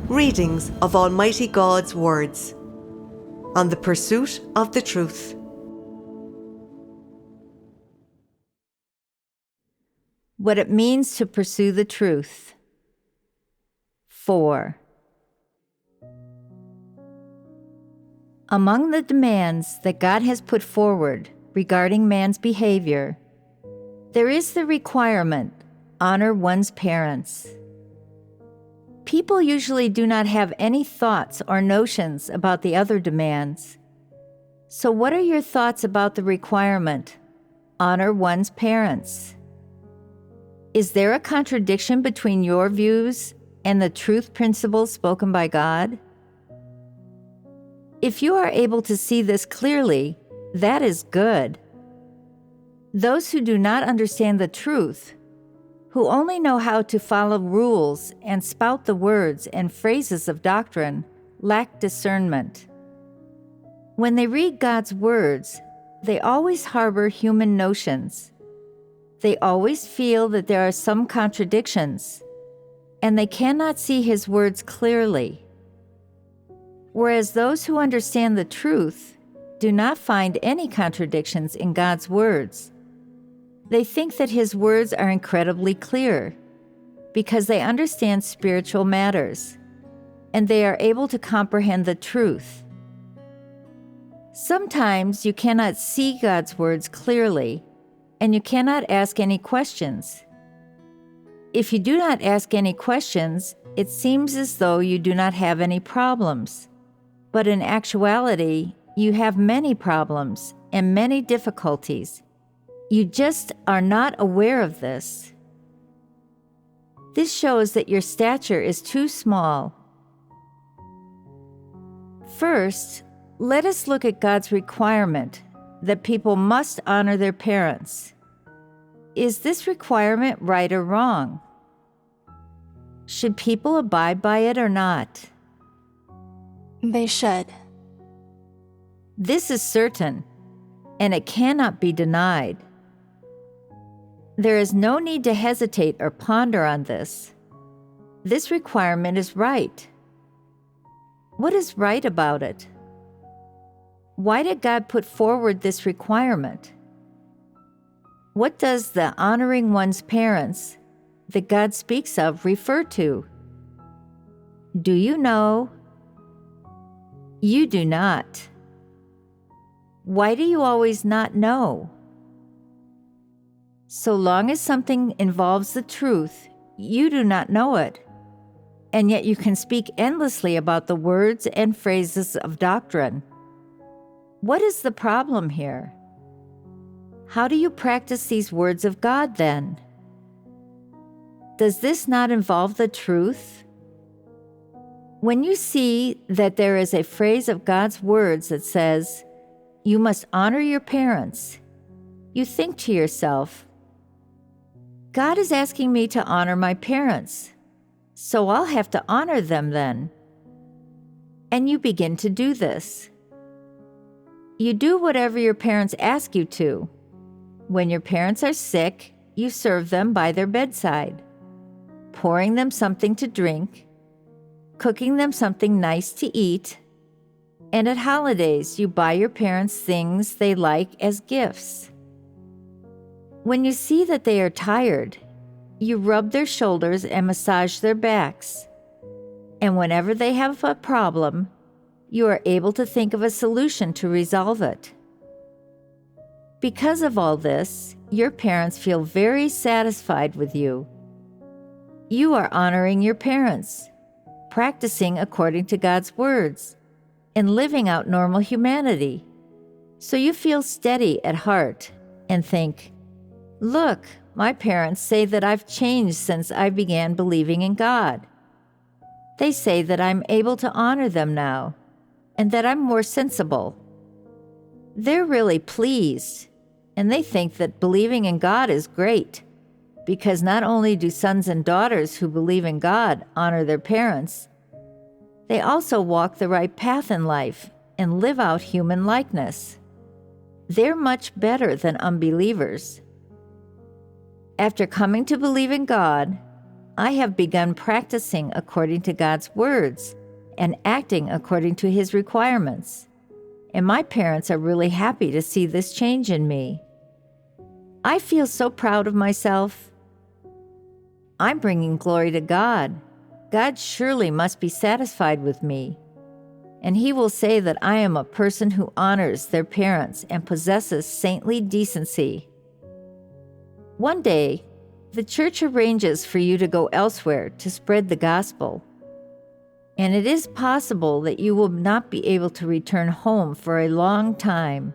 Readings of Almighty God's words on the pursuit of the truth. What it means to pursue the truth. 4. Among the demands that God has put forward regarding man's behavior, there is the requirement, honor one's parents. People usually do not have any thoughts or notions about the other demands. So what are your thoughts about the requirement, honor one's parents? Is there a contradiction between your views and the truth principles spoken by God? If you are able to see this clearly, that is good. Those who do not understand the truth, who only know how to follow rules and spout the words and phrases of doctrine, lack discernment. When they read God's words, they always harbor human notions. They always feel that there are some contradictions, and they cannot see His words clearly. Whereas those who understand the truth do not find any contradictions in God's words. They think that His words are incredibly clear because they understand spiritual matters, and they are able to comprehend the truth. Sometimes you cannot see God's words clearly, and you cannot ask any questions. If you do not ask any questions, it seems as though you do not have any problems. But in actuality, you have many problems and many difficulties. You just are not aware of this. This shows that your stature is too small. First, let us look at God's requirement that people must honor their parents. Is this requirement right or wrong? Should people abide by it or not? They should. This is certain, and it cannot be denied. There is no need to hesitate or ponder on this. This requirement is right. What is right about it? Why did God put forward this requirement? What does the honoring one's parents that God speaks of refer to? Do you know? You do not. Why do you always not know? So long as something involves the truth, you do not know it, and yet you can speak endlessly about the words and phrases of doctrine. What is the problem here? How do you practice these words of God then? Does this not involve the truth? When you see that there is a phrase of God's words that says, "You must honor your parents," you think to yourself, God is asking me to honor my parents, so I'll have to honor them then. And you begin to do this. You do whatever your parents ask you to. When your parents are sick, you serve them by their bedside, pouring them something to drink, cooking them something nice to eat, and at holidays you buy your parents things they like as gifts. When you see that they are tired, you rub their shoulders and massage their backs. And whenever they have a problem, you are able to think of a solution to resolve it. Because of all this, your parents feel very satisfied with you. You are honoring your parents, practicing according to God's words, and living out normal humanity. So you feel steady at heart and think, look, my parents say that I've changed since I began believing in God. They say that I'm able to honor them now, and that I'm more sensible. They're really pleased, and they think that believing in God is great, because not only do sons and daughters who believe in God honor their parents, they also walk the right path in life and live out human likeness. They're much better than unbelievers. After coming to believe in God, I have begun practicing according to God's words and acting according to His requirements. And my parents are really happy to see this change in me. I feel so proud of myself. I'm bringing glory to God. God surely must be satisfied with me. And He will say that I am a person who honors their parents and possesses saintly decency. One day, the church arranges for you to go elsewhere to spread the gospel. And it is possible that you will not be able to return home for a long time.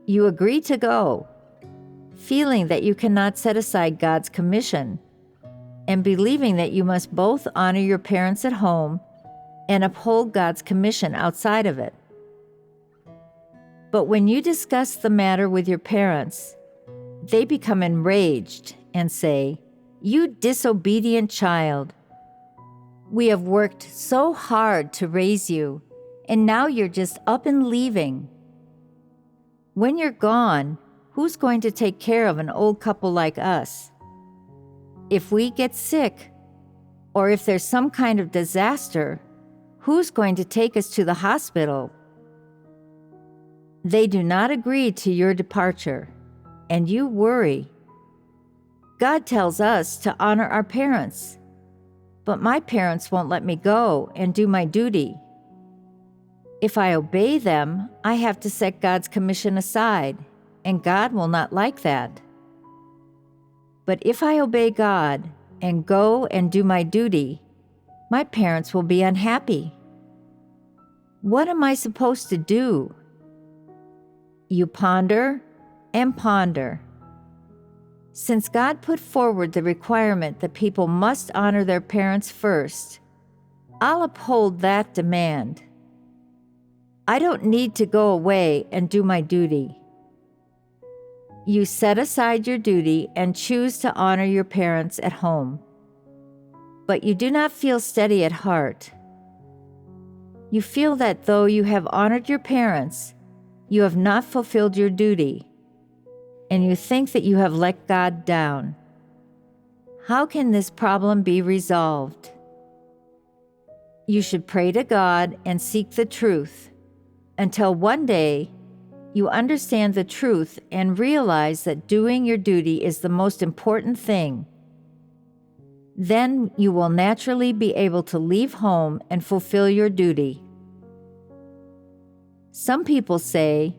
You agree to go, feeling that you cannot set aside God's commission, and believing that you must both honor your parents at home and uphold God's commission outside of it. But when you discuss the matter with your parents, they become enraged and say, "You disobedient child. We have worked so hard to raise you, and now you're just up and leaving. When you're gone, who's going to take care of an old couple like us? If we get sick, or if there's some kind of disaster, who's going to take us to the hospital?" They do not agree to your departure, and you worry. God tells us to honor our parents, but my parents won't let me go and do my duty. If I obey them, I have to set God's commission aside, and God will not like that. But if I obey God and go and do my duty, my parents will be unhappy. What am I supposed to do? You ponder and ponder. Since God put forward the requirement that people must honor their parents first, I'll uphold that demand. I don't need to go away and do my duty. You set aside your duty and choose to honor your parents at home, but you do not feel steady at heart. You feel that though you have honored your parents, you have not fulfilled your duty, and you think that you have let God down. How can this problem be resolved? You should pray to God and seek the truth until one day you understand the truth and realize that doing your duty is the most important thing. Then you will naturally be able to leave home and fulfill your duty. Some people say,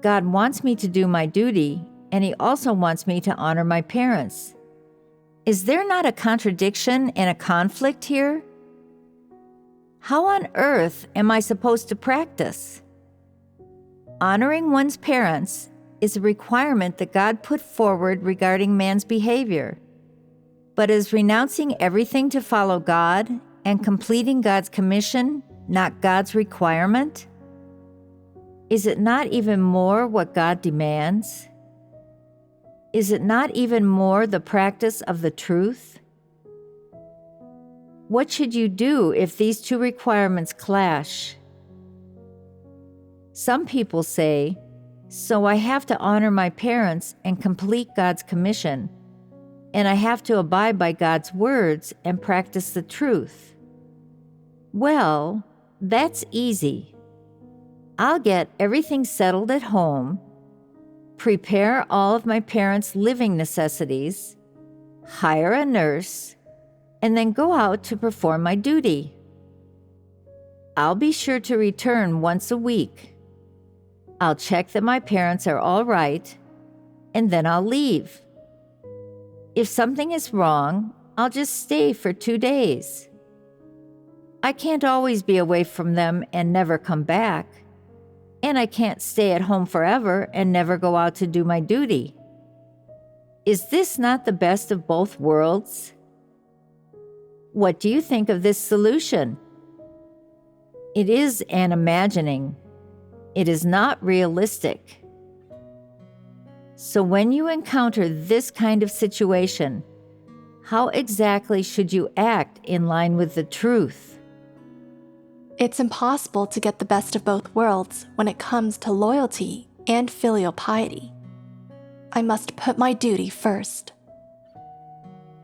God wants me to do my duty, and He also wants me to honor my parents. Is there not a contradiction and a conflict here? How on earth am I supposed to practice? Honoring one's parents is a requirement that God put forward regarding man's behavior. But is renouncing everything to follow God and completing God's commission not God's requirement? Is it not even more what God demands? Is it not even more the practice of the truth? What should you do if these two requirements clash? Some people say, so I have to honor my parents and complete God's commission, and I have to abide by God's words and practice the truth. Well, that's easy. I'll get everything settled at home, prepare all of my parents' living necessities, hire a nurse, and then go out to perform my duty. I'll be sure to return once a week. I'll check that my parents are all right, and then I'll leave. If something is wrong, I'll just stay for 2 days. I can't always be away from them and never come back. And I can't stay at home forever and never go out to do my duty. Is this not the best of both worlds? What do you think of this solution? It is an imagining. It is not realistic. So when you encounter this kind of situation, how exactly should you act in line with the truth? It's impossible to get the best of both worlds when it comes to loyalty and filial piety. I must put my duty first.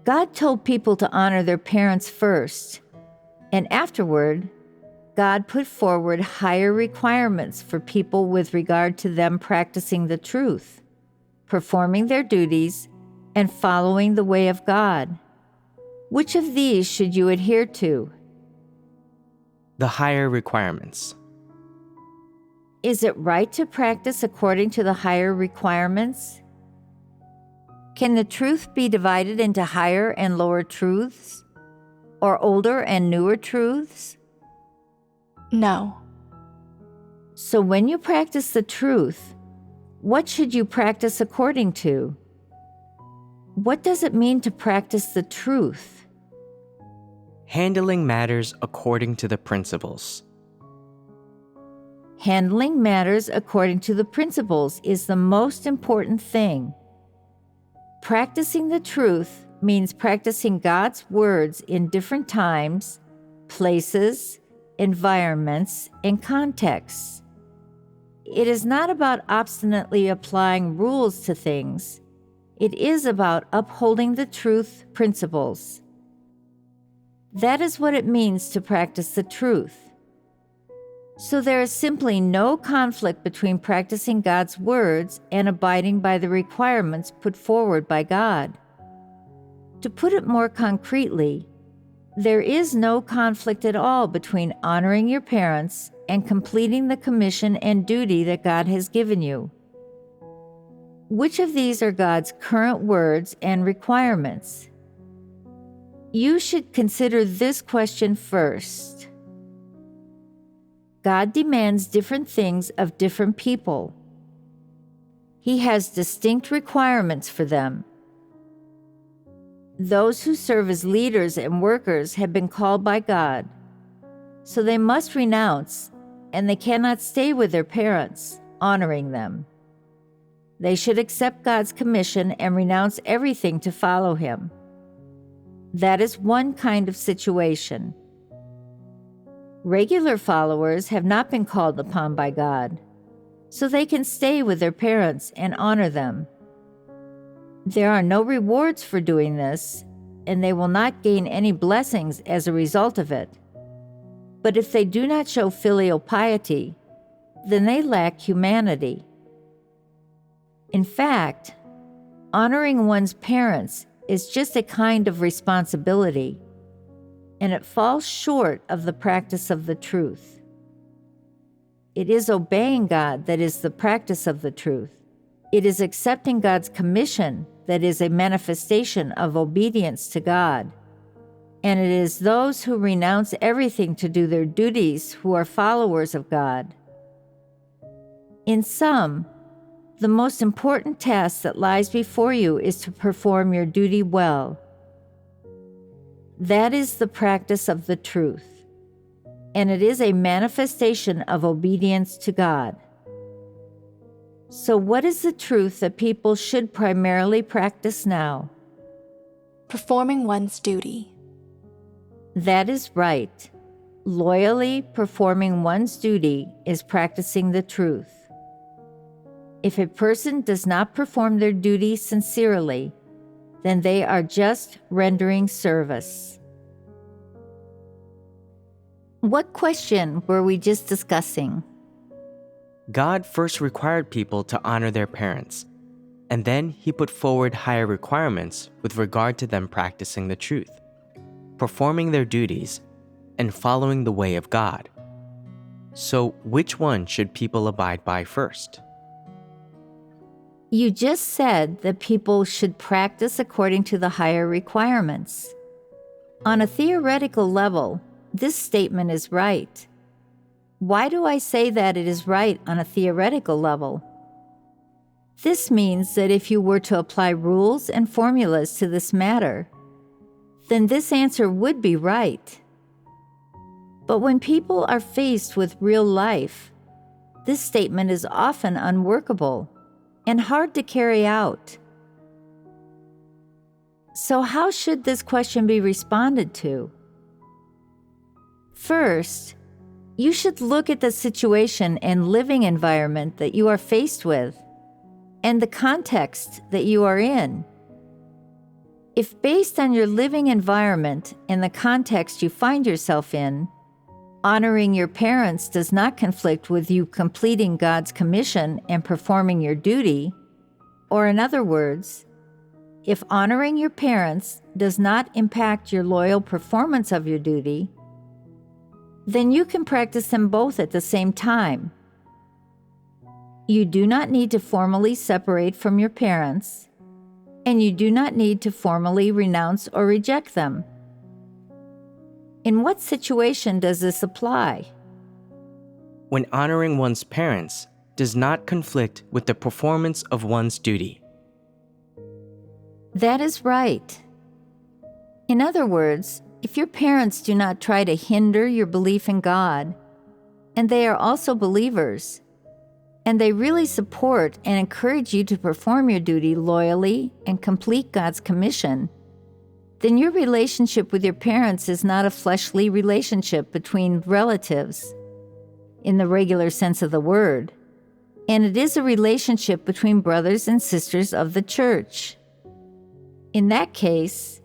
God told people to honor their parents first, and afterward, God put forward higher requirements for people with regard to them practicing the truth, performing their duties, and following the way of God. Which of these should you adhere to? The higher requirements. Is it right to practice according to the higher requirements? Can the truth be divided into higher and lower truths, or older and newer truths? No. So when you practice the truth, what should you practice according to? What does it mean to practice the truth? Handling matters according to the principles. Handling matters according to the principles is the most important thing. Practicing the truth means practicing God's words in different times, places, environments, and contexts. It is not about obstinately applying rules to things. It is about upholding the truth principles. That is what it means to practice the truth. So there is simply no conflict between practicing God's words and abiding by the requirements put forward by God. To put it more concretely, there is no conflict at all between honoring your parents and completing the commission and duty that God has given you. Which of these are God's current words and requirements? You should consider this question first. God demands different things of different people. He has distinct requirements for them. Those who serve as leaders and workers have been called by God, so they must renounce, and they cannot stay with their parents, honoring them. They should accept God's commission and renounce everything to follow Him. That is one kind of situation. Regular followers have not been called upon by God, so they can stay with their parents and honor them. There are no rewards for doing this, and they will not gain any blessings as a result of it. But if they do not show filial piety, then they lack humanity. In fact, honoring one's parents is just a kind of responsibility, and it falls short of the practice of the truth. It is obeying God that is the practice of the truth. It is accepting God's commission that is a manifestation of obedience to God. And it is those who renounce everything to do their duties who are followers of God. In sum, the most important task that lies before you is to perform your duty well. That is the practice of the truth, and it is a manifestation of obedience to God. So what is the truth that people should primarily practice now? Performing one's duty. That is right. Loyally performing one's duty is practicing the truth. If a person does not perform their duty sincerely, then they are just rendering service. What question were we just discussing? God first required people to honor their parents, and then He put forward higher requirements with regard to them practicing the truth, performing their duties, and following the way of God. So, which one should people abide by first? You just said that people should practice according to the higher requirements. On a theoretical level, this statement is right. Why do I say that it is right on a theoretical level? This means that if you were to apply rules and formulas to this matter, then this answer would be right. But when people are faced with real life, this statement is often unworkable and hard to carry out. So how should this question be responded to? First, you should look at the situation and living environment that you are faced with and the context that you are in. If based on your living environment and the context you find yourself in, honoring your parents does not conflict with you completing God's commission and performing your duty, or in other words, if honoring your parents does not impact your loyal performance of your duty, then you can practice them both at the same time. You do not need to formally separate from your parents, and you do not need to formally renounce or reject them. In what situation does this apply? When honoring one's parents does not conflict with the performance of one's duty. That is right. In other words, if your parents do not try to hinder your belief in God, and they are also believers, and they really support and encourage you to perform your duty loyally and complete God's commission, then your relationship with your parents is not a fleshly relationship between relatives, in the regular sense of the word, and it is a relationship between brothers and sisters of the church. In that case,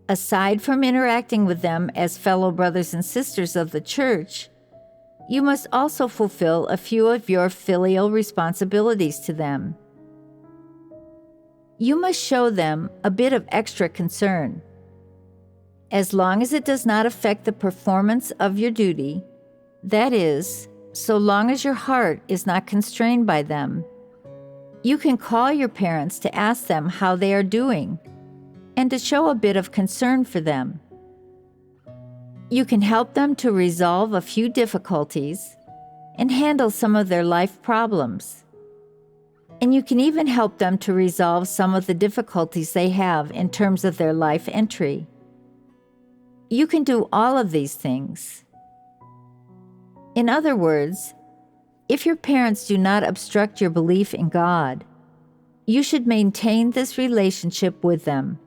aside from interacting with them as fellow brothers and sisters of the church, you must also fulfill a few of your filial responsibilities to them. You must show them a bit of extra concern. As long as it does not affect the performance of your duty, that is, so long as your heart is not constrained by them, you can call your parents to ask them how they are doing and to show a bit of concern for them. You can help them to resolve a few difficulties and handle some of their life problems. And you can even help them to resolve some of the difficulties they have in terms of their life entry. You can do all of these things. In other words, if your parents do not obstruct your belief in God, you should maintain this relationship with them,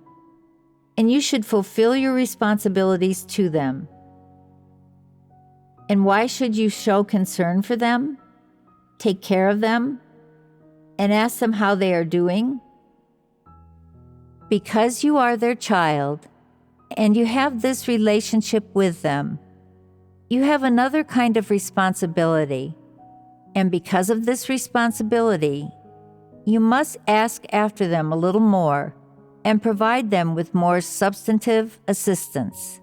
and you should fulfill your responsibilities to them. And why should you show concern for them, take care of them, and ask them how they are doing? Because you are their child, and you have this relationship with them, you have another kind of responsibility. And because of this responsibility, you must ask after them a little more and provide them with more substantive assistance.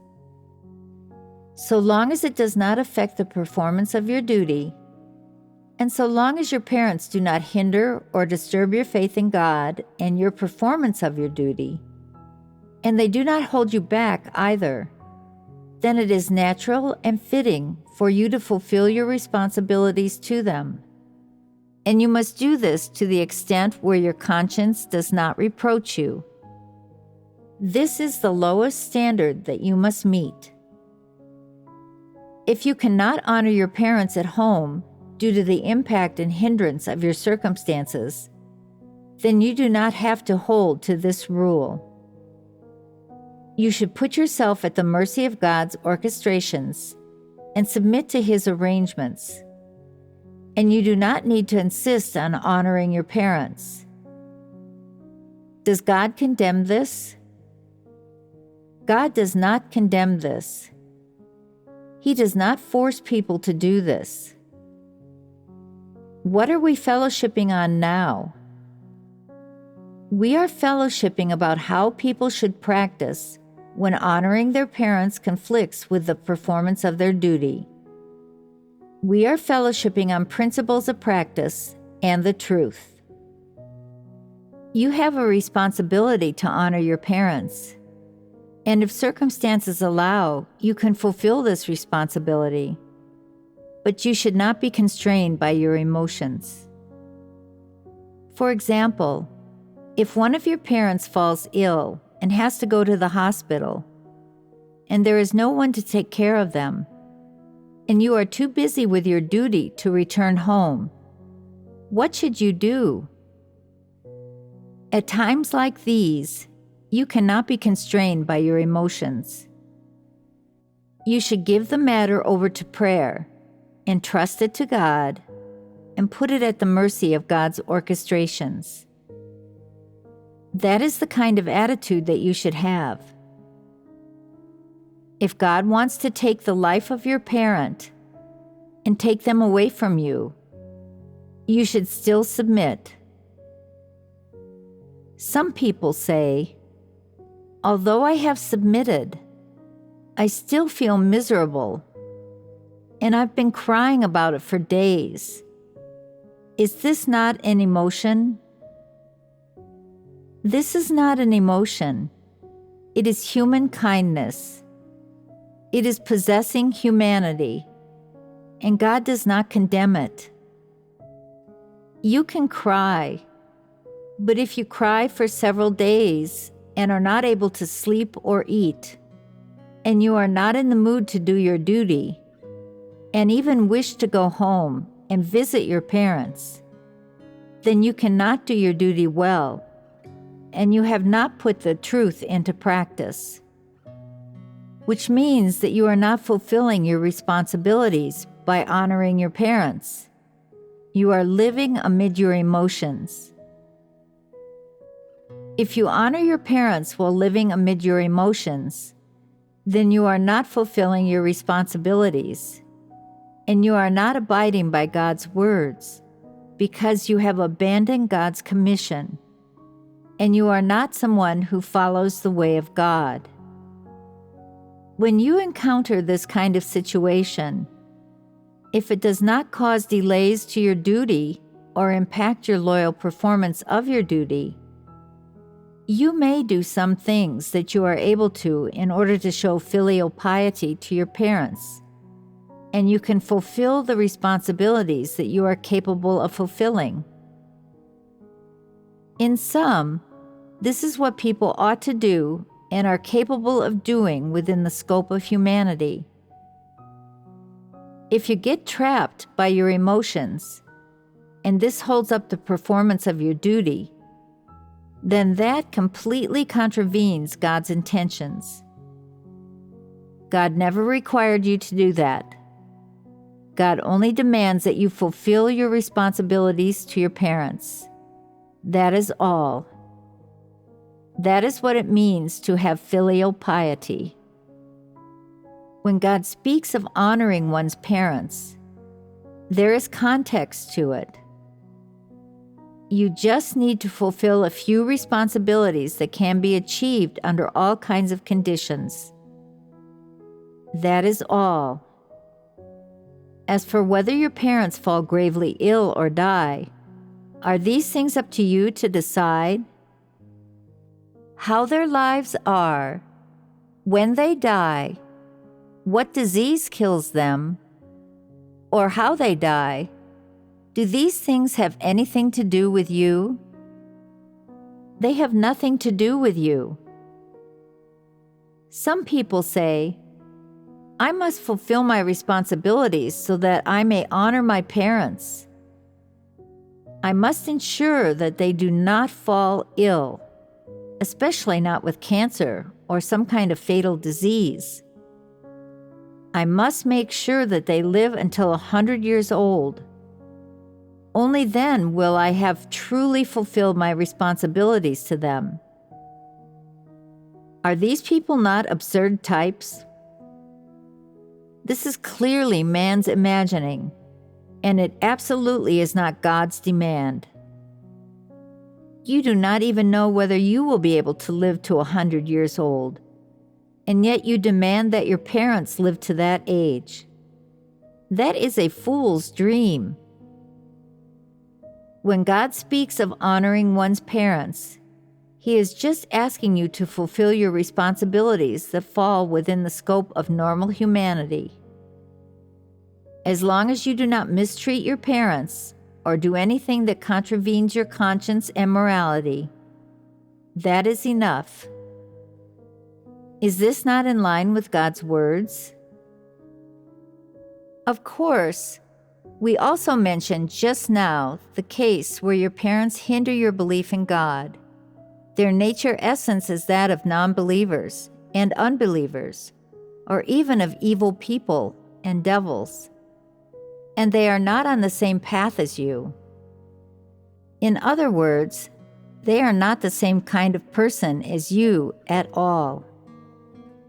So long as it does not affect the performance of your duty, and so long as your parents do not hinder or disturb your faith in God and your performance of your duty, and they do not hold you back either, then it is natural and fitting for you to fulfill your responsibilities to them. And you must do this to the extent where your conscience does not reproach you. This is the lowest standard that you must meet. If you cannot honor your parents at home due to the impact and hindrance of your circumstances, then you do not have to hold to this rule. You should put yourself at the mercy of God's orchestrations and submit to His arrangements. And you do not need to insist on honoring your parents. Does God condemn this? God does not condemn this. He does not force people to do this. What are we fellowshipping on now? We are fellowshipping about how people should practice when honoring their parents conflicts with the performance of their duty. We are fellowshipping on principles of practice and the truth. You have a responsibility to honor your parents, and if circumstances allow, you can fulfill this responsibility, but you should not be constrained by your emotions. For example, if one of your parents falls ill and has to go to the hospital, and there is no one to take care of them, and you are too busy with your duty to return home, what should you do? At times like these, you cannot be constrained by your emotions. You should give the matter over to prayer, entrust it to God, and put it at the mercy of God's orchestrations. That is the kind of attitude that you should have. If God wants to take the life of your parent and take them away from you, you should still submit. Some people say, although I have submitted, I still feel miserable, and I've been crying about it for days. Is this not an emotion? This is not an emotion. It is human kindness. It is possessing humanity, and God does not condemn it. You can cry, but if you cry for several days and are not able to sleep or eat, and you are not in the mood to do your duty, and even wish to go home and visit your parents, then you cannot do your duty well, and you have not put the truth into practice, which means that you are not fulfilling your responsibilities by honoring your parents. You are living amid your emotions. If you honor your parents while living amid your emotions, then you are not fulfilling your responsibilities, and you are not abiding by God's words, because you have abandoned God's commission, and you are not someone who follows the way of God. When you encounter this kind of situation, if it does not cause delays to your duty or impact your loyal performance of your duty, you may do some things that you are able to in order to show filial piety to your parents, and you can fulfill the responsibilities that you are capable of fulfilling. In sum, this is what people ought to do and are capable of doing within the scope of humanity. If you get trapped by your emotions, and this holds up the performance of your duty, then that completely contravenes God's intentions. God never required you to do that. God only demands that you fulfill your responsibilities to your parents. That is all. That is what it means to have filial piety. When God speaks of honoring one's parents, there is context to it. You just need to fulfill a few responsibilities that can be achieved under all kinds of conditions. That is all. As for whether your parents fall gravely ill or die, are these things up to you to decide? How their lives are, when they die, what disease kills them, or how they die, do these things have anything to do with you? They have nothing to do with you. Some people say, I must fulfill my responsibilities so that I may honor my parents. I must ensure that they do not fall ill, especially not with cancer or some kind of fatal disease. I must make sure that they live until 100 years old. Only then will I have truly fulfilled my responsibilities to them. Are these people not absurd types? This is clearly man's imagining, and it absolutely is not God's demand. You do not even know whether you will be able to live to 100 years old, and yet you demand that your parents live to that age. That is a fool's dream. When God speaks of honoring one's parents, He is just asking you to fulfill your responsibilities that fall within the scope of normal humanity. As long as you do not mistreat your parents or do anything that contravenes your conscience and morality, that is enough. Is this not in line with God's words? Of course, we also mentioned just now the case where your parents hinder your belief in God. Their nature essence is that of non-believers and unbelievers, or even of evil people and devils, and they are not on the same path as you. In other words, They are not the same kind of person as you at all.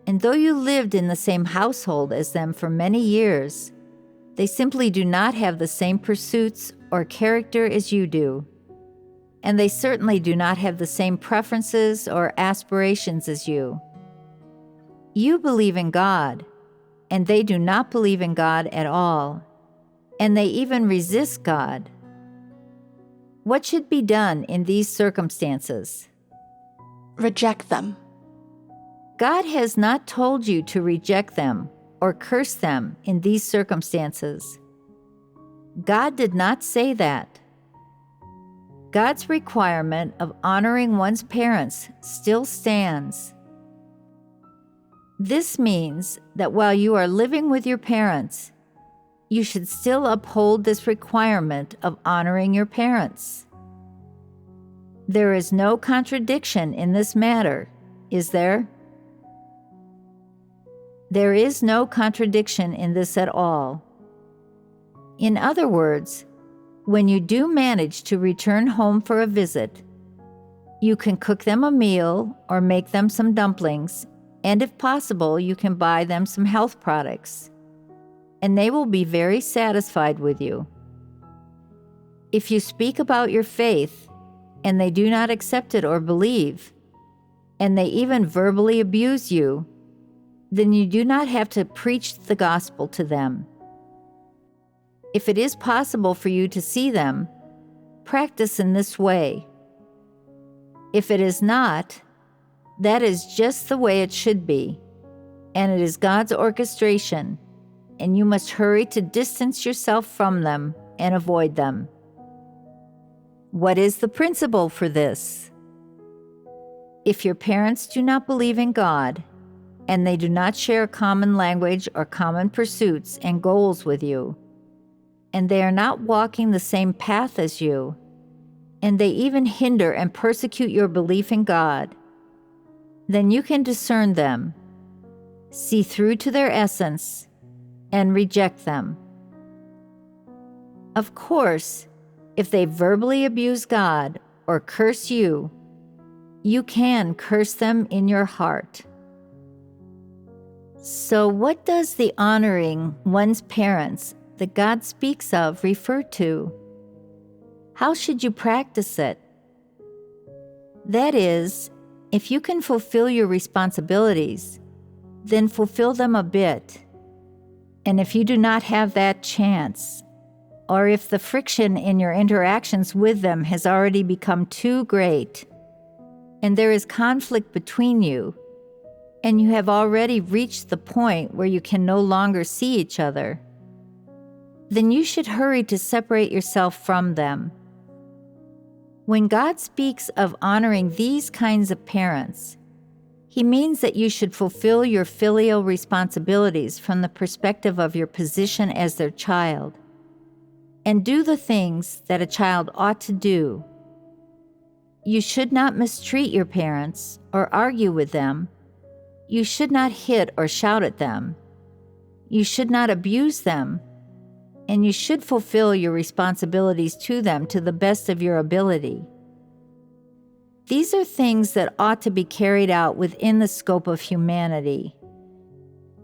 And though you lived in the same household as them for many years, they simply do not have the same pursuits or character as you do. And they certainly do not have the same preferences or aspirations as you. You believe in God, and they do not believe in God at all, and they even resist God. What should be done in these circumstances? Reject them. God has not told you to reject them or curse them in these circumstances. God did not say that. God's requirement of honoring one's parents still stands. This means that while you are living with your parents, you should still uphold this requirement of honoring your parents. There is no contradiction in this matter, is there? There is no contradiction in this at all. In other words, when you do manage to return home for a visit, you can cook them a meal or make them some dumplings, and if possible, you can buy them some health products, and they will be very satisfied with you. If you speak about your faith, and they do not accept it or believe, and they even verbally abuse you, then you do not have to preach the gospel to them. If it is possible for you to see them, practice in this way. If it is not, that is just the way it should be, and it is God's orchestration, and you must hurry to distance yourself from them and avoid them. What is the principle for this? If your parents do not believe in God, and they do not share common language or common pursuits and goals with you, and they are not walking the same path as you, and they even hinder and persecute your belief in God, then you can discern them, see through to their essence, and reject them. Of course, if they verbally abuse God or curse you, you can curse them in your heart. So what does the honoring one's parents that God speaks of refer to? How should you practice it? That is, if you can fulfill your responsibilities, then fulfill them a bit. And if you do not have that chance, or if the friction in your interactions with them has already become too great, and there is conflict between you, and you have already reached the point where you can no longer see each other, then you should hurry to separate yourself from them. When God speaks of honoring these kinds of parents, He means that you should fulfill your filial responsibilities from the perspective of your position as their child, and do the things that a child ought to do. You should not mistreat your parents or argue with them. You should not hit or shout at them. You should not abuse them, and you should fulfill your responsibilities to them to the best of your ability. These are things that ought to be carried out within the scope of humanity.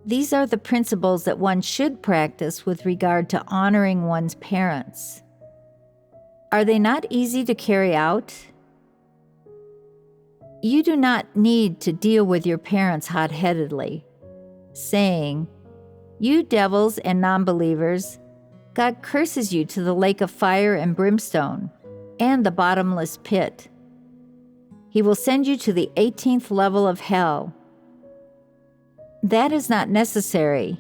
These are the principles that one should practice with regard to honoring one's parents. Are they not easy to carry out? You do not need to deal with your parents hot-headedly, saying, "You devils and non-believers, God curses you to the lake of fire and brimstone and the bottomless pit. He will send you to the 18th level of hell." That is not necessary.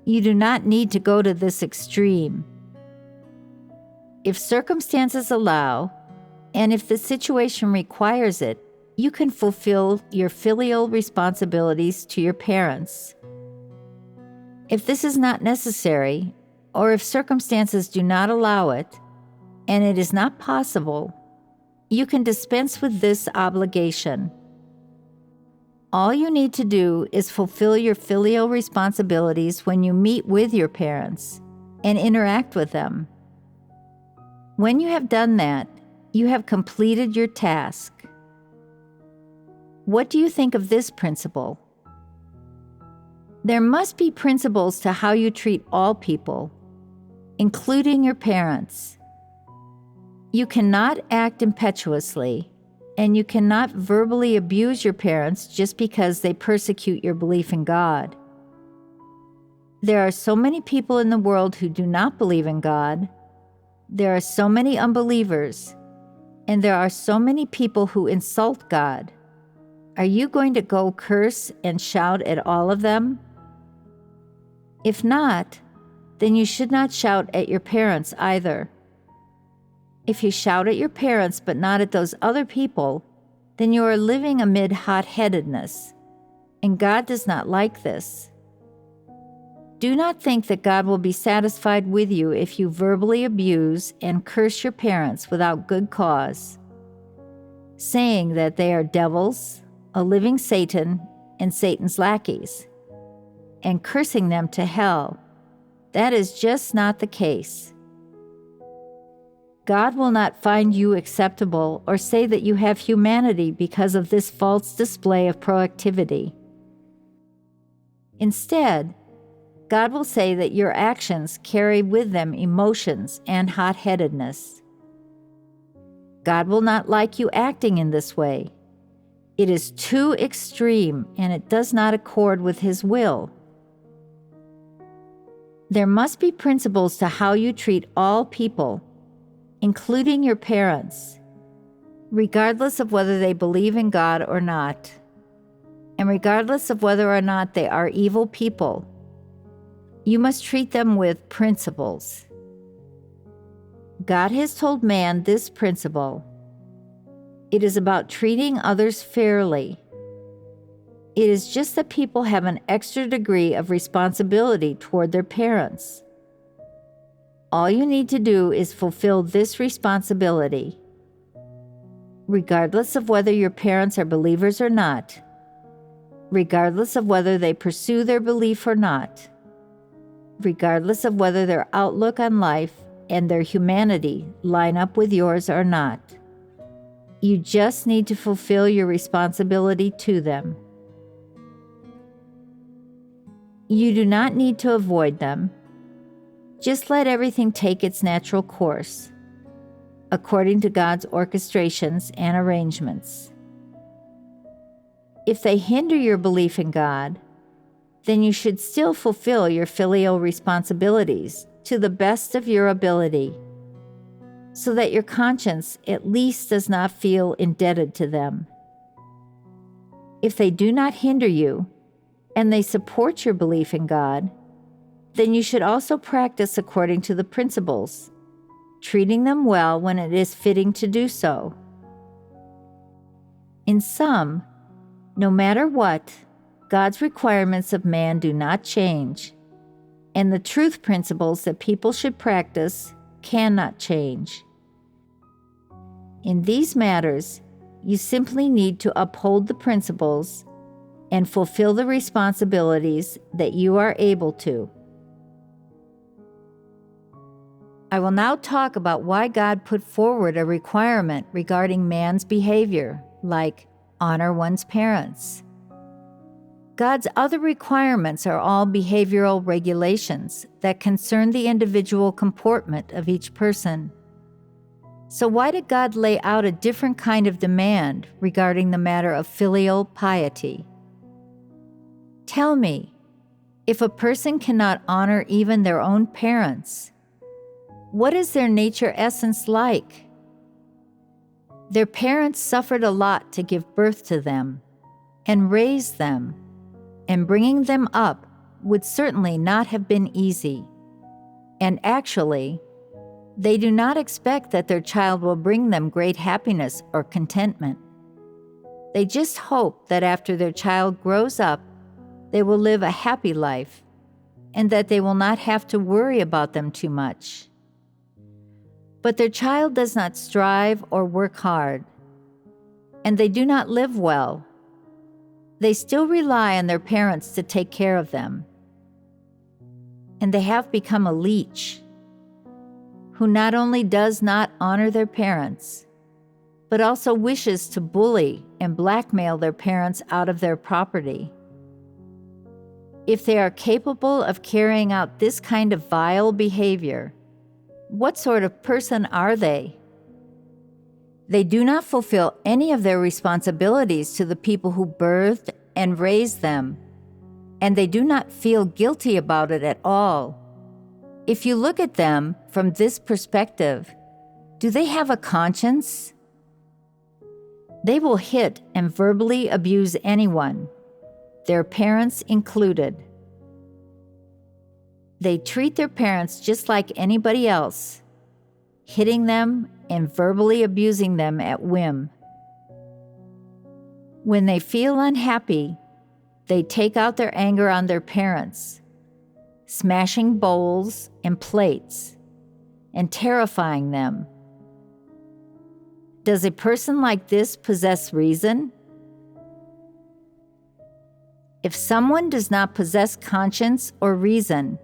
You do not need to go to this extreme. If circumstances allow, and if the situation requires it, you can fulfill your filial responsibilities to your parents. If this is not necessary, or if circumstances do not allow it, and it is not possible, you can dispense with this obligation. All you need to do is fulfill your filial responsibilities when you meet with your parents and interact with them. When you have done that, You have completed your task. What do you think of this principle? There must be principles to how you treat all people, including your parents. You cannot act impetuously, and you cannot verbally abuse your parents just because they persecute your belief in God. There are so many people in the world who do not believe in God. There are so many unbelievers, and there are so many people who insult God. Are you going to go curse and shout at all of them? If not, then you should not shout at your parents either. If you shout at your parents but not at those other people, then you are living amid hot-headedness, and God does not like this. Do not think that God will be satisfied with you if you verbally abuse and curse your parents without good cause, saying that they are devils, a living Satan, and Satan's lackeys, and cursing them to hell. That is just not the case. God will not find you acceptable or say that you have humanity because of this false display of proactivity. Instead, God will say that your actions carry with them emotions and hot-headedness. God will not like you acting in this way. It is too extreme and it does not accord with His will. There must be principles to how you treat all people, including your parents, regardless of whether they believe in God or not, and regardless of whether or not they are evil people. You must treat them with principles. God has told man this principle. It is about treating others fairly. It is just that people have an extra degree of responsibility toward their parents. All you need to do is fulfill this responsibility. Regardless of whether your parents are believers or not, regardless of whether they pursue their belief or not, regardless of whether their outlook on life and their humanity line up with yours or not, you just need to fulfill your responsibility to them. You do not need to avoid them. Just let everything take its natural course, according to God's orchestrations and arrangements. If they hinder your belief in God, then you should still fulfill your filial responsibilities to the best of your ability, so that your conscience at least does not feel indebted to them. If they do not hinder you, and they support your belief in God, then you should also practice according to the principles, treating them well when it is fitting to do so. In sum, no matter what, God's requirements of man do not change, and the truth principles that people should practice cannot change. In these matters, you simply need to uphold the principles and fulfill the responsibilities that you are able to. I will now talk about why God put forward a requirement regarding man's behavior, like honor one's parents. God's other requirements are all behavioral regulations that concern the individual comportment of each person. So why did God lay out a different kind of demand regarding the matter of filial piety? Tell me, if a person cannot honor even their own parents, what is their nature essence like? Their parents suffered a lot to give birth to them and raise them, and bringing them up would certainly not have been easy. And actually, they do not expect that their child will bring them great happiness or contentment. They just hope that after their child grows up, they will live a happy life, and that they will not have to worry about them too much. But their child does not strive or work hard, and they do not live well. They still rely on their parents to take care of them. And they have become a leech, who not only does not honor their parents, but also wishes to bully and blackmail their parents out of their property. If they are capable of carrying out this kind of vile behavior, what sort of person are they? They do not fulfill any of their responsibilities to the people who birthed and raised them, and they do not feel guilty about it at all. If you look at them from this perspective, do they have a conscience? They will hit and verbally abuse anyone, their parents included. They treat their parents just like anybody else, hitting them and verbally abusing them at whim. When they feel unhappy, they take out their anger on their parents, smashing bowls and plates and terrifying them. Does a person like this possess reason? If someone does not possess conscience or reason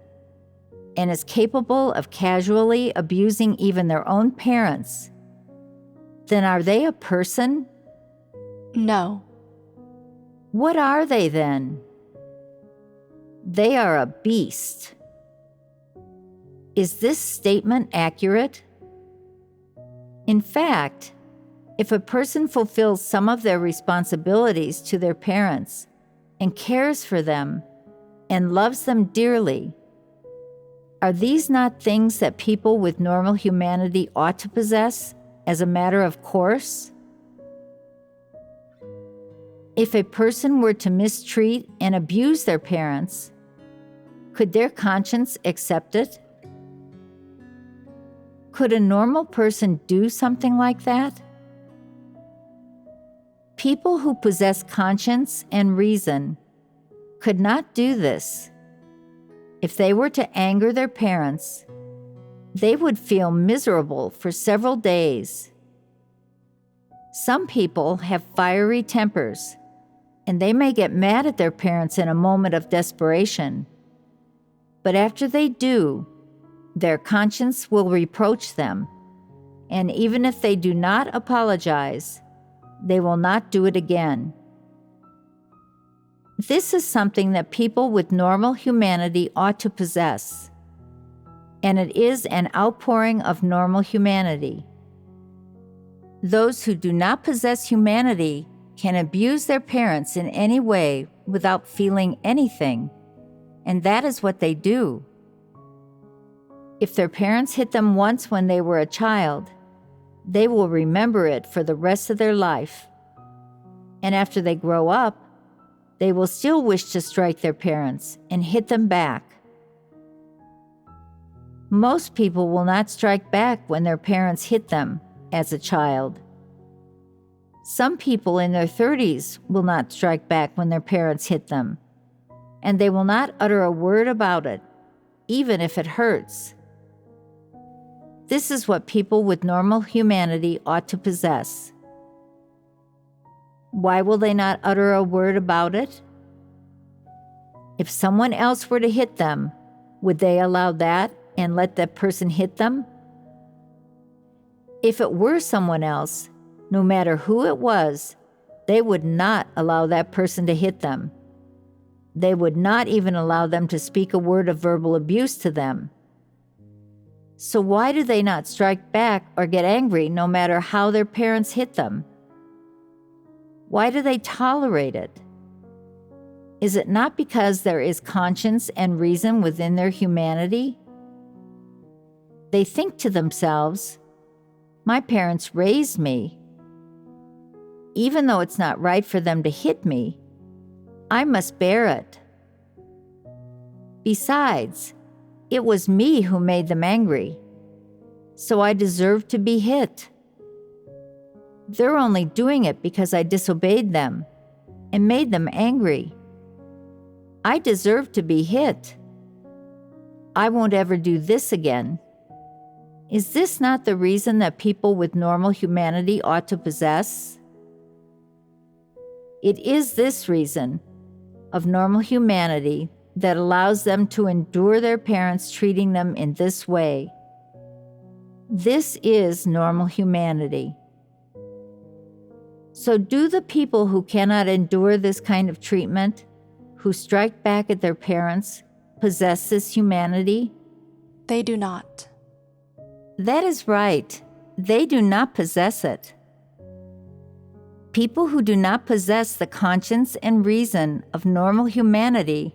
and is capable of casually abusing even their own parents, then are they a person? No. What are they then? They are a beast. Is this statement accurate? In fact, if a person fulfills some of their responsibilities to their parents and cares for them and loves them dearly, are these not things that people with normal humanity ought to possess as a matter of course? If a person were to mistreat and abuse their parents, could their conscience accept it? Could a normal person do something like that? People who possess conscience and reason could not do this. If they were to anger their parents, they would feel miserable for several days. Some people have fiery tempers, and they may get mad at their parents in a moment of desperation. But after they do, their conscience will reproach them, and even if they do not apologize, they will not do it again. This is something that people with normal humanity ought to possess, and it is an outpouring of normal humanity. Those who do not possess humanity can abuse their parents in any way without feeling anything, and that is what they do. If their parents hit them once when they were a child, they will remember it for the rest of their life. And after they grow up, they will still wish to strike their parents and hit them back. Most people will not strike back when their parents hit them as a child. Some people in their 30s will not strike back when their parents hit them, and they will not utter a word about it, even if it hurts. This is what people with normal humanity ought to possess. Why will they not utter a word about it? If someone else were to hit them, would they allow that and let that person hit them? If it were someone else, no matter who it was, they would not allow that person to hit them. They would not even allow them to speak a word of verbal abuse to them. So why do they not strike back or get angry no matter how their parents hit them? Why do they tolerate it? Is it not because there is conscience and reason within their humanity? They think to themselves, my parents raised me. Even though it's not right for them to hit me, I must bear it. Besides, it was me who made them angry, so I deserve to be hit. They're only doing it because I disobeyed them and made them angry. I deserve to be hit. I won't ever do this again. Is this not the reason that people with normal humanity ought to possess? It is this reason of normal humanity that allows them to endure their parents treating them in this way. This is normal humanity. So do the people who cannot endure this kind of treatment, who strike back at their parents, possess this humanity? They do not. That is right. They do not possess it. People who do not possess the conscience and reason of normal humanity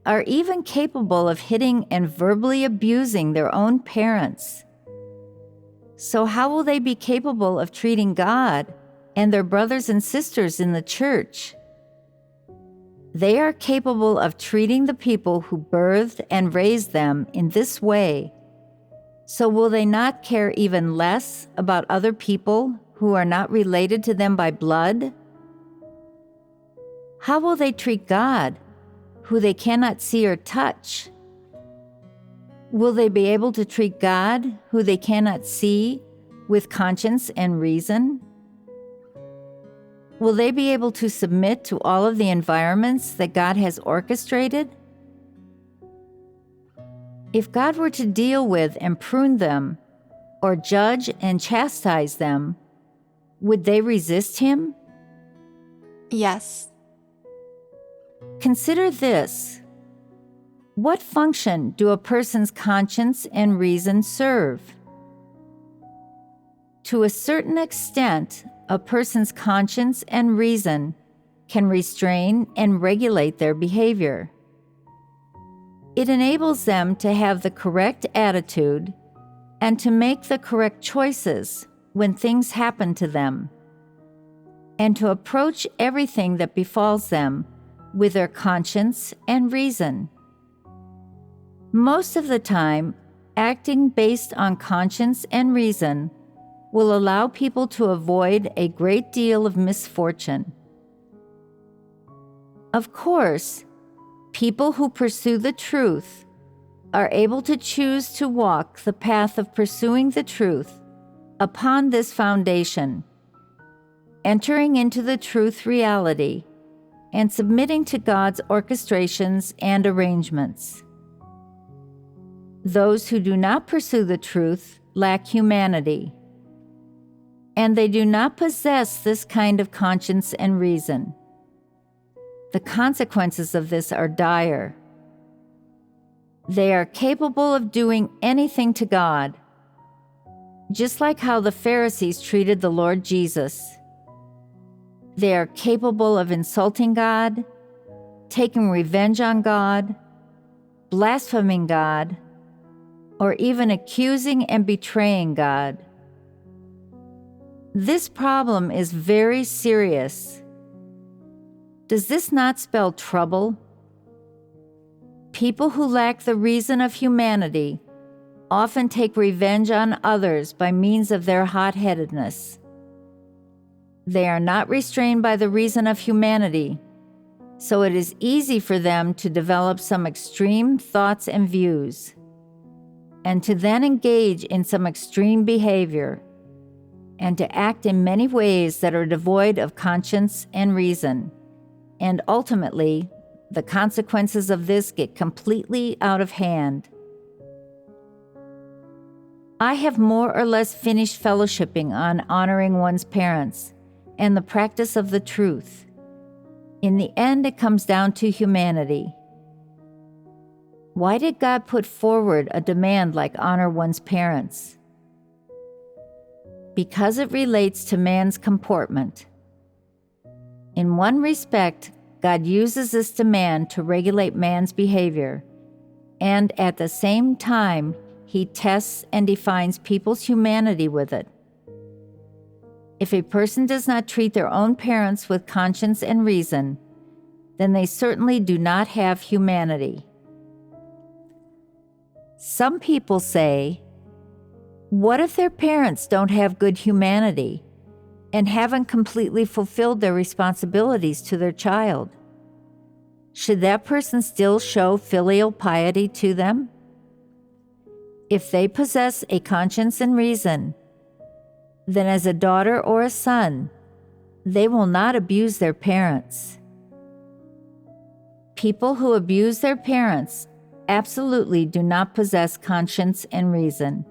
are even capable of hitting and verbally abusing their own parents. So how will they be capable of treating God and their brothers and sisters in the church? They are capable of treating the people who birthed and raised them in this way. So will they not care even less about other people who are not related to them by blood? How will they treat God, who they cannot see or touch? Will they be able to treat God, who they cannot see, with conscience and reason? Will they be able to submit to all of the environments that God has orchestrated? If God were to deal with and prune them, or judge and chastise them, would they resist Him? Yes. Consider this. What function do a person's conscience and reason serve? To a certain extent, a person's conscience and reason can restrain and regulate their behavior. It enables them to have the correct attitude and to make the correct choices when things happen to them, and to approach everything that befalls them with their conscience and reason. Most of the time, acting based on conscience and reason will allow people to avoid a great deal of misfortune. Of course, people who pursue the truth are able to choose to walk the path of pursuing the truth upon this foundation, entering into the truth reality and submitting to God's orchestrations and arrangements. Those who do not pursue the truth lack humanity, and they do not possess this kind of conscience and reason. The consequences of this are dire. They are capable of doing anything to God, just like how the Pharisees treated the Lord Jesus. They are capable of insulting God, taking revenge on God, blaspheming God, or even accusing and betraying God. This problem is very serious. Does this not spell trouble? People who lack the reason of humanity often take revenge on others by means of their hot-headedness. They are not restrained by the reason of humanity, so it is easy for them to develop some extreme thoughts and views, and to then engage in some extreme behavior, and to act in many ways that are devoid of conscience and reason, and ultimately, the consequences of this get completely out of hand. I have more or less finished fellowshipping on honoring one's parents and the practice of the truth. In the end, it comes down to humanity. Why did God put forward a demand like honor one's parents? Because it relates to man's comportment. In one respect, God uses this demand to regulate man's behavior, and at the same time, He tests and defines people's humanity with it. If a person does not treat their own parents with conscience and reason, then they certainly do not have humanity. Some people say, what if their parents don't have good humanity and haven't completely fulfilled their responsibilities to their child? Should that person still show filial piety to them? If they possess a conscience and reason, then as a daughter or a son, they will not abuse their parents. People who abuse their parents absolutely do not possess conscience and reason.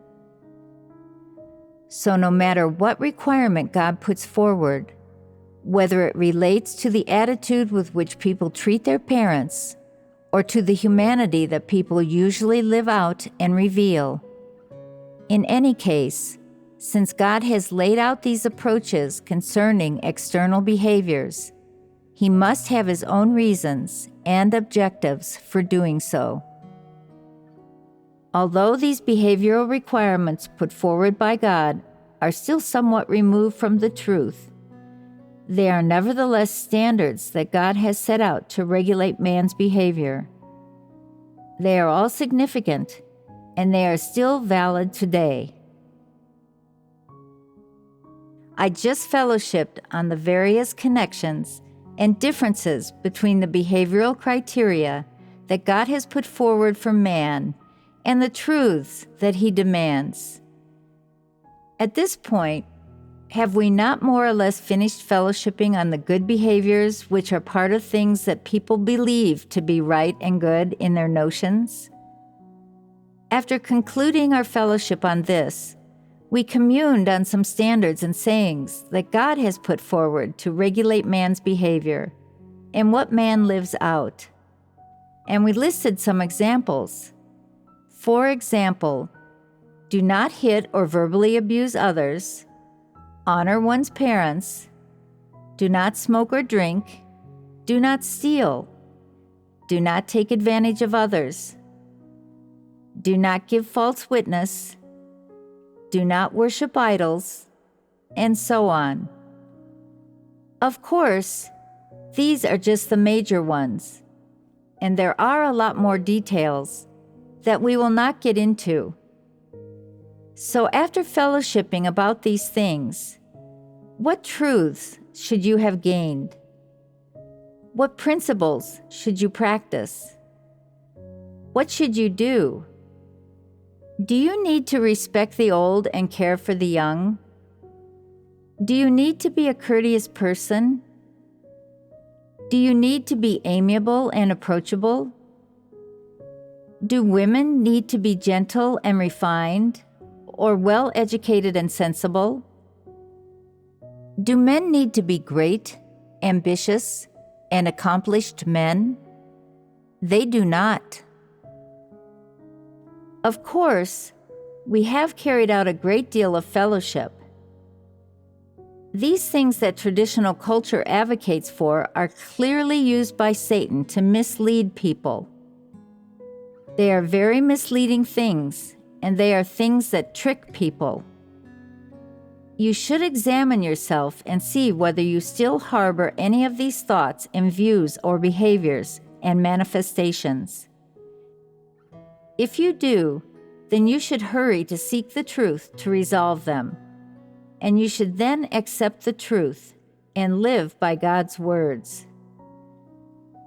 So no matter what requirement God puts forward, whether it relates to the attitude with which people treat their parents or to the humanity that people usually live out and reveal. In any case, since God has laid out these approaches concerning external behaviors, He must have His own reasons and objectives for doing so. Although these behavioral requirements put forward by God are still somewhat removed from the truth, they are nevertheless standards that God has set out to regulate man's behavior. They are all significant, and they are still valid today. I just fellowshipped on the various connections and differences between the behavioral criteria that God has put forward for man and the truths that He demands. At this point, have we not more or less finished fellowshipping on the good behaviors which are part of things that people believe to be right and good in their notions? After concluding our fellowship on this, we communed on some standards and sayings that God has put forward to regulate man's behavior and what man lives out. And we listed some examples. For example, do not hit or verbally abuse others, honor one's parents, do not smoke or drink, do not steal, do not take advantage of others, do not give false witness, do not worship idols, and so on. Of course, these are just the major ones, and there are a lot more details that we will not get into. So after fellowshipping about these things, what truths should you have gained? What principles should you practice? What should you do? Do you need to respect the old and care for the young? Do you need to be a courteous person? Do you need to be amiable and approachable? Do women need to be gentle and refined, or well-educated and sensible? Do men need to be great, ambitious, and accomplished men? They do not. Of course, we have carried out a great deal of fellowship. These things that traditional culture advocates for are clearly used by Satan to mislead people. They are very misleading things, and they are things that trick people. You should examine yourself and see whether you still harbor any of these thoughts and views or behaviors and manifestations. If you do, then you should hurry to seek the truth to resolve them, and you should then accept the truth and live by God's words.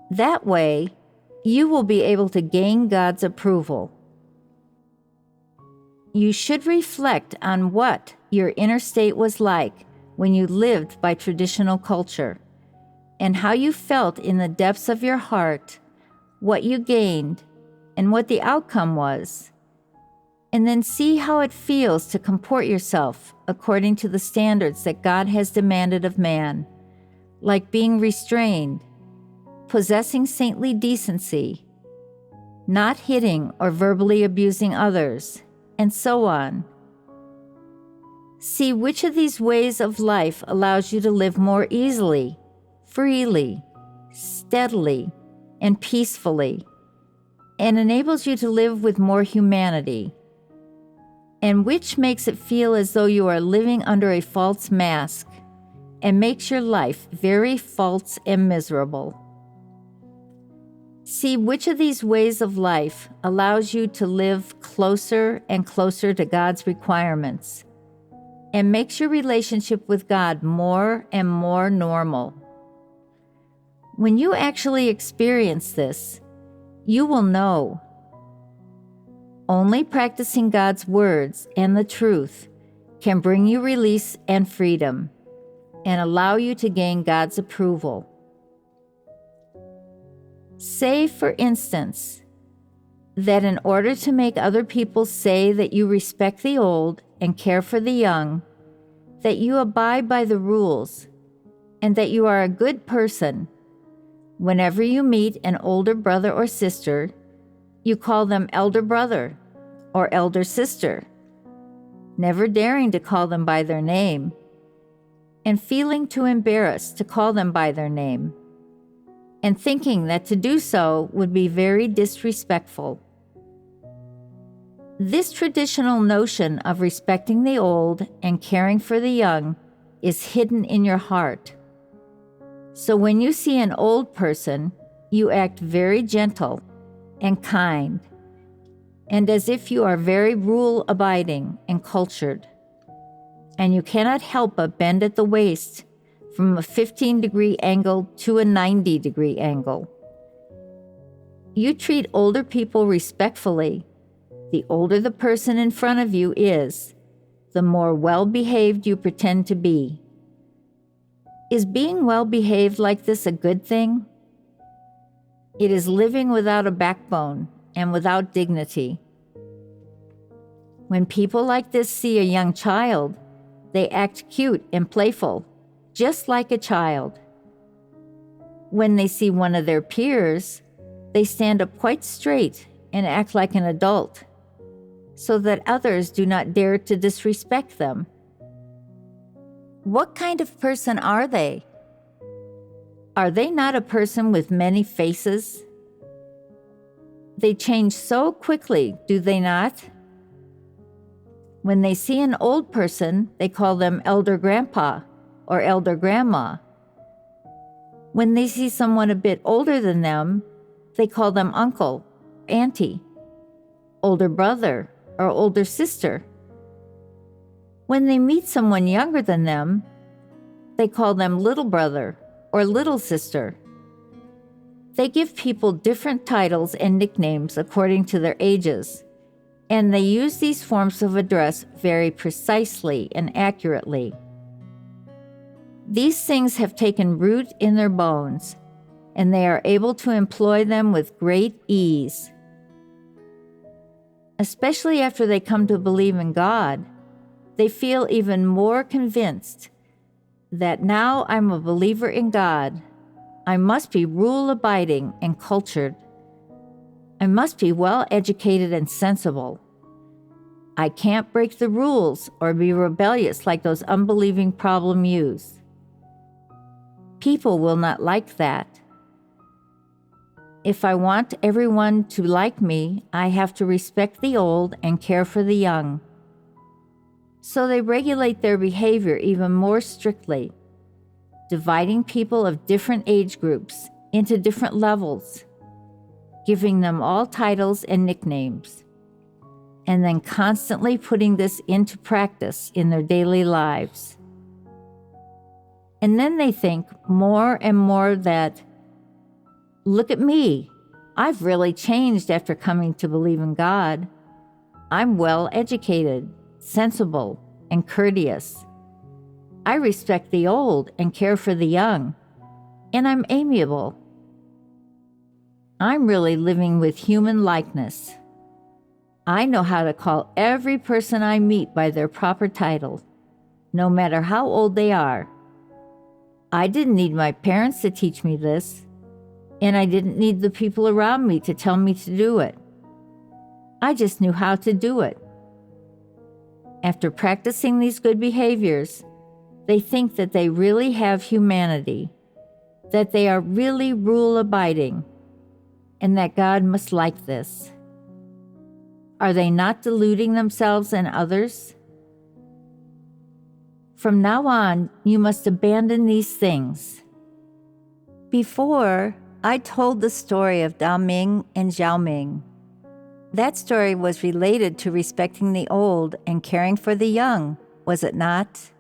That way, you will be able to gain God's approval. You should reflect on what your inner state was like when you lived by traditional culture, and how you felt in the depths of your heart, what you gained, and what the outcome was, and then see how it feels to comport yourself according to the standards that God has demanded of man, like being restrained, possessing saintly decency, not hitting or verbally abusing others, and so on. See which of these ways of life allows you to live more easily, freely, steadily, and peacefully, and enables you to live with more humanity, and which makes it feel as though you are living under a false mask and makes your life very false and miserable. See which of these ways of life allows you to live closer and closer to God's requirements and makes your relationship with God more and more normal. When you actually experience this, you will know. Only practicing God's words and the truth can bring you release and freedom and allow you to gain God's approval. Say, for instance, that in order to make other people say that you respect the old and care for the young, that you abide by the rules, and that you are a good person. Whenever you meet an older brother or sister, you call them elder brother or elder sister, never daring to call them by their name, and feeling too embarrassed to call them by their name, and thinking that to do so would be very disrespectful. This traditional notion of respecting the old and caring for the young is hidden in your heart. So when you see an old person, you act very gentle and kind, and as if you are very rule-abiding and cultured, and you cannot help but bend at the waist from a 15-degree angle to a 90-degree angle. You treat older people respectfully. The older the person in front of you is, the more well-behaved you pretend to be. Is being well-behaved like this a good thing? It is living without a backbone and without dignity. When people like this see a young child, they act cute and playful, just like a child. When they see one of their peers, they stand up quite straight and act like an adult, so that others do not dare to disrespect them. What kind of person are they? Are they not a person with many faces? They change so quickly, do they not? When they see an old person, they call them elder grandpa or elder grandma. When they see someone a bit older than them, they call them uncle, auntie, older brother, or older sister. When they meet someone younger than them, they call them little brother or little sister. They give people different titles and nicknames according to their ages, and they use these forms of address very precisely and accurately. These things have taken root in their bones, and they are able to employ them with great ease. Especially after they come to believe in God, they feel even more convinced that now I'm a believer in God, I must be rule-abiding and cultured. I must be well-educated and sensible. I can't break the rules or be rebellious like those unbelieving problem youths. People will not like that. If I want everyone to like me, I have to respect the old and care for the young. So they regulate their behavior even more strictly, dividing people of different age groups into different levels, giving them all titles and nicknames, and then constantly putting this into practice in their daily lives. And then they think more and more that, look at me, I've really changed after coming to believe in God. I'm well educated, sensible, and courteous. I respect the old and care for the young, and I'm amiable. I'm really living with human likeness. I know how to call every person I meet by their proper title, no matter how old they are. I didn't need my parents to teach me this, and I didn't need the people around me to tell me to do it. I just knew how to do it. After practicing these good behaviors, they think that they really have humanity, that they are really rule-abiding, and that God must like this. Are they not deluding themselves and others? From now on, you must abandon these things. Before, I told the story of Dao Ming and Zhao Ming. That story was related to respecting the old and caring for the young, was it not?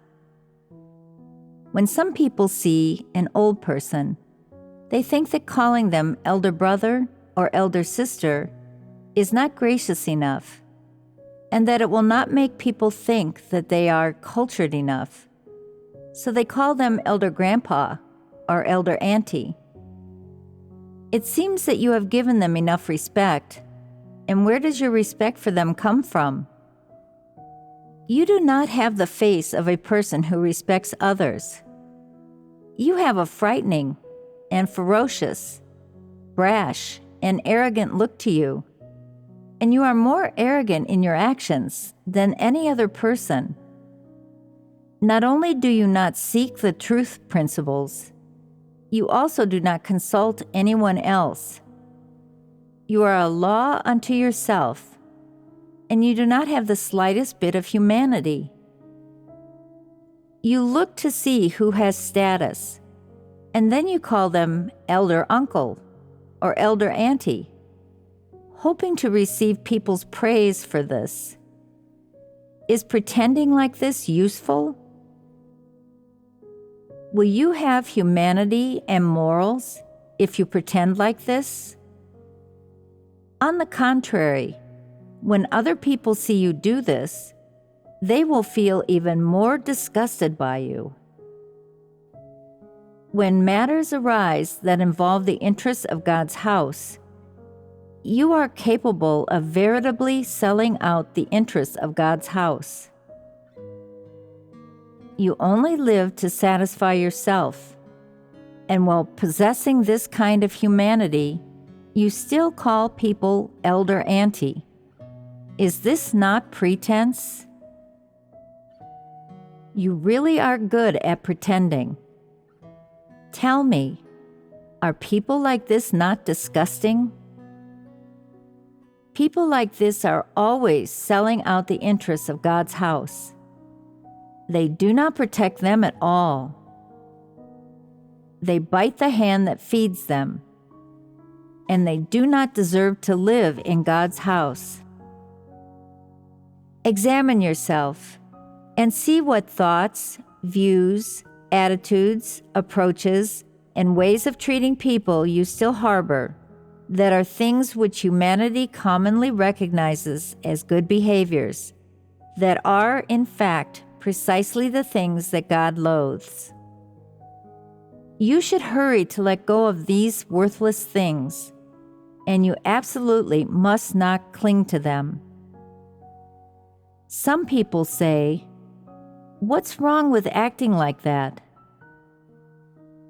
When some people see an old person, they think that calling them elder brother or elder sister is not gracious enough, and that it will not make people think that they are cultured enough. So they call them elder grandpa or elder auntie. It seems that you have given them enough respect, and where does your respect for them come from? You do not have the face of a person who respects others. You have a frightening and ferocious, brash, and arrogant look to you, and you are more arrogant in your actions than any other person. Not only do you not seek the truth principles, you also do not consult anyone else. You are a law unto yourself, and you do not have the slightest bit of humanity. You look to see who has status, and then you call them elder uncle or elder auntie, hoping to receive people's praise for this. Is pretending like this useful? Will you have humanity and morals if you pretend like this? On the contrary, when other people see you do this, they will feel even more disgusted by you. When matters arise that involve the interests of God's house, you are capable of veritably selling out the interests of God's house. You only live to satisfy yourself, and while possessing this kind of humanity, you still call people elder auntie. Is this not pretense? You really are good at pretending. Tell me, are people like this not disgusting? People like this are always selling out the interests of God's house. They do not protect them at all. They bite the hand that feeds them, and they do not deserve to live in God's house. Examine yourself and see what thoughts, views, attitudes, approaches, and ways of treating people you still harbor that are things which humanity commonly recognizes as good behaviors, that are, in fact, precisely the things that God loathes. You should hurry to let go of these worthless things, and you absolutely must not cling to them. Some people say, "What's wrong with acting like that?"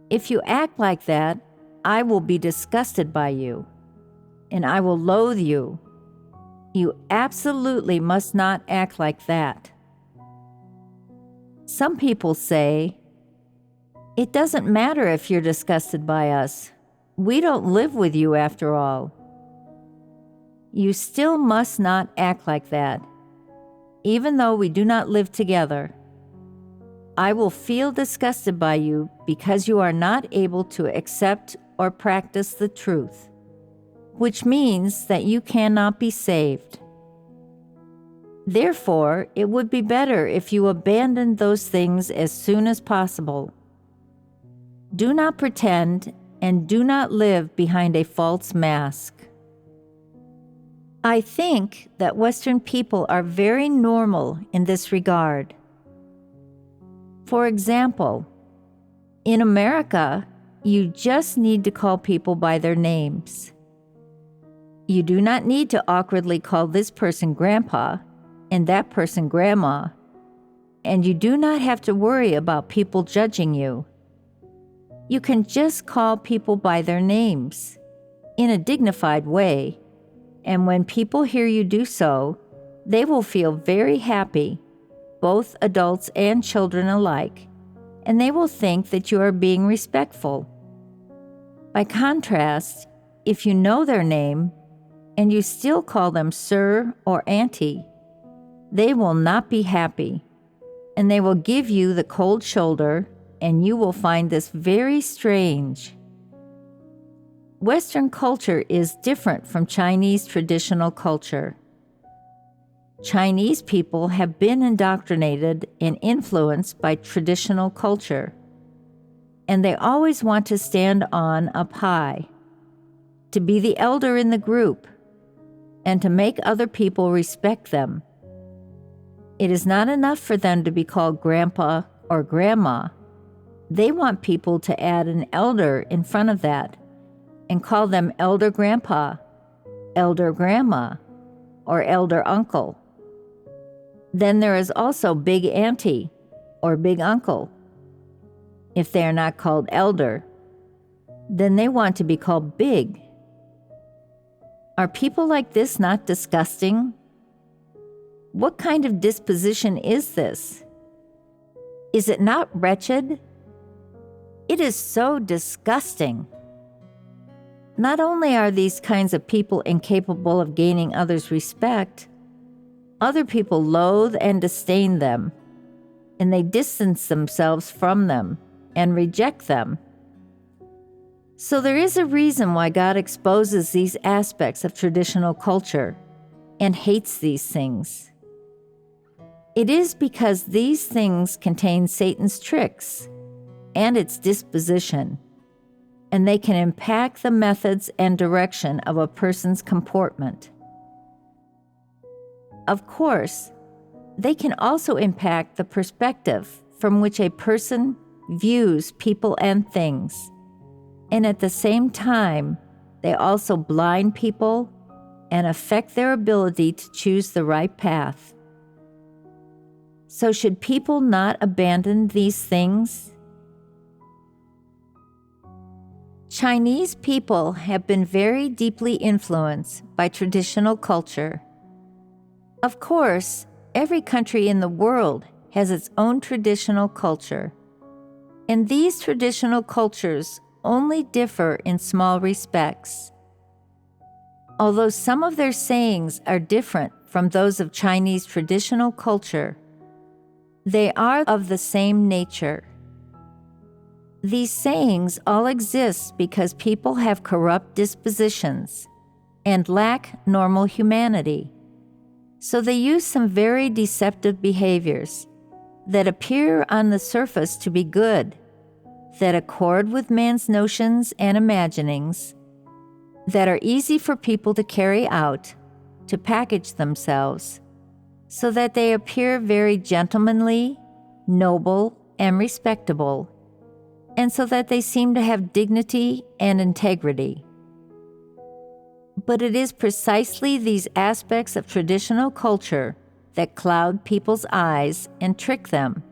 If you act like that, I will be disgusted by you, and I will loathe you. You absolutely must not act like that. Some people say, "It doesn't matter if you're disgusted by us. We don't live with you after all." You still must not act like that, even though we do not live together. I will feel disgusted by you because you are not able to accept or practice the truth, which means that you cannot be saved. Therefore, it would be better if you abandoned those things as soon as possible. Do not pretend and do not live behind a false mask. I think that Western people are very normal in this regard. For example, in America, you just need to call people by their names. You do not need to awkwardly call this person grandpa and that person grandma, and you do not have to worry about people judging you. You can just call people by their names in a dignified way, and when people hear you do so, they will feel very happy, both adults and children alike, and they will think that you are being respectful. By contrast, if you know their name and you still call them sir or auntie, they will not be happy, and they will give you the cold shoulder, and you will find this very strange. Western culture is different from Chinese traditional culture. Chinese people have been indoctrinated and influenced by traditional culture, and they always want to stand on up high, to be the elder in the group, and to make other people respect them. It is not enough for them to be called grandpa or grandma. They want people to add an elder in front of that and call them elder grandpa, elder grandma, or elder uncle. Then there is also big auntie or big uncle. if they are not called elder. Then they want to be called big. Are people like this not disgusting? What kind of disposition is this? Is it not wretched? It is so disgusting. Not only are these kinds of people incapable of gaining others' respect, other people loathe and disdain them, and they distance themselves from them and reject them. So there is a reason why God exposes these aspects of traditional culture and hates these things. It is because these things contain Satan's tricks and its disposition, and they can impact the methods and direction of a person's comportment. Of course, they can also impact the perspective from which a person views people and things, and at the same time, they also blind people and affect their ability to choose the right path. So should people not abandon these things? Chinese people have been very deeply influenced by traditional culture. Of course, every country in the world has its own traditional culture, and these traditional cultures only differ in small respects. Although some of their sayings are different from those of Chinese traditional culture, they are of the same nature. These sayings all exist because people have corrupt dispositions and lack normal humanity. So they use some very deceptive behaviors that appear on the surface to be good, that accord with man's notions and imaginings, that are easy for people to carry out, to package themselves, so that they appear very gentlemanly, noble, and respectable, and so that they seem to have dignity and integrity. But it is precisely these aspects of traditional culture that cloud people's eyes and trick them.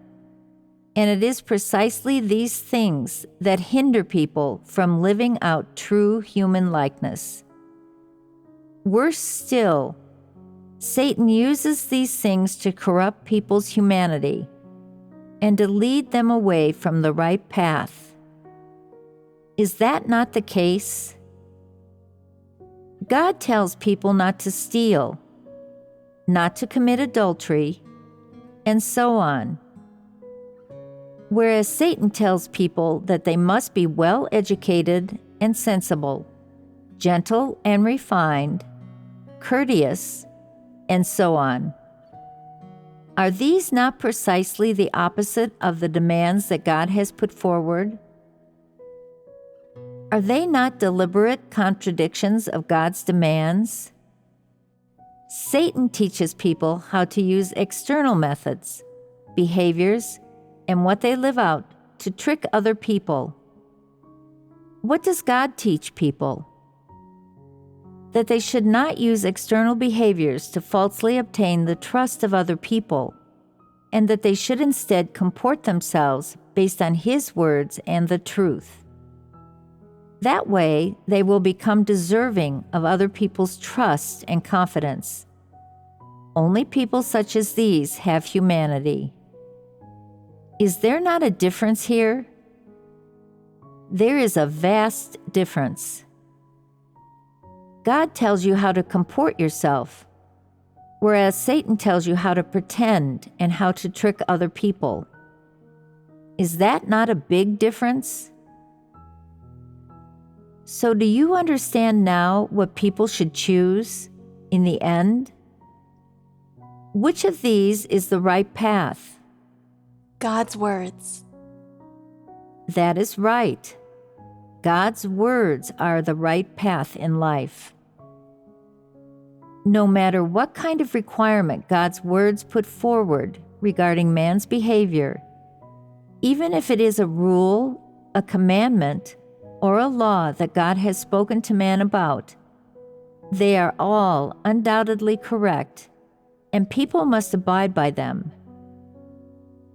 And it is precisely these things that hinder people from living out true human likeness. Worse still, Satan uses these things to corrupt people's humanity and to lead them away from the right path. Is that not the case? God tells people not to steal, not to commit adultery, and so on. Whereas Satan tells people that they must be well educated and sensible, gentle and refined, courteous, and so on. Are these not precisely the opposite of the demands that God has put forward? Are they not deliberate contradictions of God's demands? Satan teaches people how to use external methods, behaviors, and what they live out to trick other people. What does God teach people? That they should not use external behaviors to falsely obtain the trust of other people, and that they should instead comport themselves based on His words and the truth. That way, they will become deserving of other people's trust and confidence. Only people such as these have humanity. Is there not a difference here? There is a vast difference. God tells you how to comport yourself, whereas Satan tells you how to pretend and how to trick other people. Is that not a big difference? So do you understand now what people should choose in the end? Which of these is the right path? God's words. That is right. God's words are the right path in life. No matter what kind of requirement God's words put forward regarding man's behavior, even if it is a rule, a commandment, or a law that God has spoken to man about, they are all undoubtedly correct, and people must abide by them.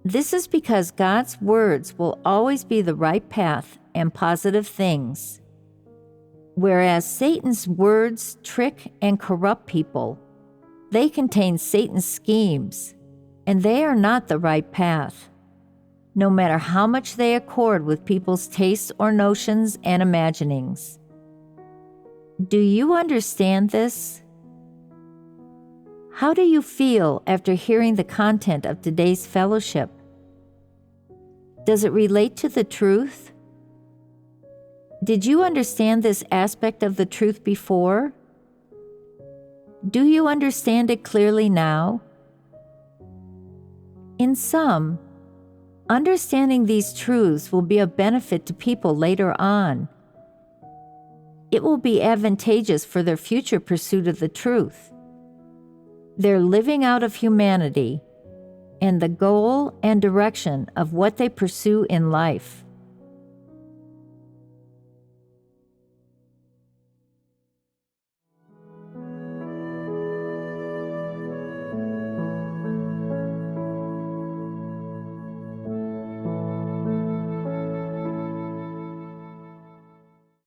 This is because God's words will always be the right path and positive things, whereas Satan's words trick and corrupt people. They contain Satan's schemes, and they are not the right path, no matter how much they accord with people's tastes or notions and imaginings. Do you understand this? How do you feel after hearing the content of today's fellowship? Does it relate to the truth? Did you understand this aspect of the truth before? Do you understand it clearly now? In sum, understanding these truths will be of benefit to people later on. It will be advantageous for their future pursuit of the truth, their living out of humanity, and the goal and direction of what they pursue in life.